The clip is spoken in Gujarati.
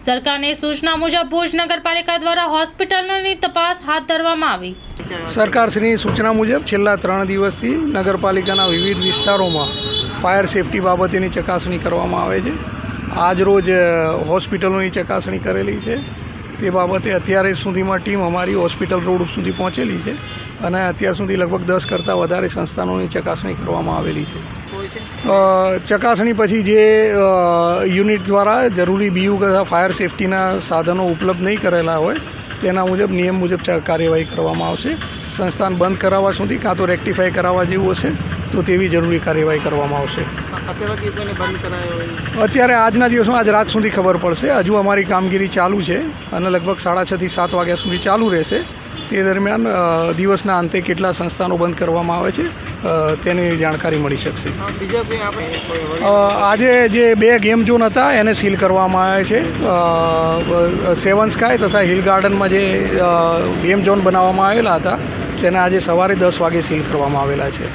સરકારની સૂચના મુજબ ભુજ નગરપાલિકા દ્વારા હોસ્પિટલની તપાસ હાથ ધરવામાં આવી। સરકારશ્રીની સૂચના મુજબ છેલ્લા 3 દિવસથી નગરપાલિકાના વિવિધ વિસ્તારોમાં ફાયર સેફટી બાબતેની ચકાસણી કરવામાં આવે છે। આજરોજ હોસ્પિટલોની ચકાસણી કરેલી છે। તે બાબતે અત્યારે સુધીમાં ટીમ અમારી હોસ્પિટલ રોડ સુધી પહોંચેલી છે અને અત્યાર સુધી લગભગ 10 કરતાં વધારે સંસ્થાનોની ચકાસણી કરવામાં આવેલી છે। ચકાસણી પછી જે યુનિટ દ્વારા જરૂરી બીયુ તથા ફાયર સેફટીના સાધનો ઉપલબ્ધ નહીં કરેલા હોય તેના મુજબ નિયમ મુજબ કાર્યવાહી કરવામાં આવશે। સંસ્થાન બંધ કરાવવા સુધી કાં તો રેક્ટિફાઈ કરાવવા જેવું હશે તો તેવી જરૂરી કાર્યવાહી કરવામાં આવશે। અત્યારે આજના દિવસમાં આજ રાત સુધી ખબર પડશે। હજુ અમારી કામગીરી ચાલુ છે અને લગભગ 6:30 થી 7 વાગ્યા સુધી ચાલુ રહેશે। તે દરમિયાન દિવસના અંતે કેટલા સંસ્થાનો બંધ કરવામાં આવે છે તેની જાણકારી મળી શકશે। આજે જે 2 ગેમ ઝોન હતા એને સીલ કરવામાં આવે છે। સેવન સ્કાય તથા હિલ ગાર્ડનમાં જે ગેમ ઝોન બનાવવામાં આવેલા હતા તેને આજે સવારે 10 વાગે સીલ કરવામાં આવેલા છે।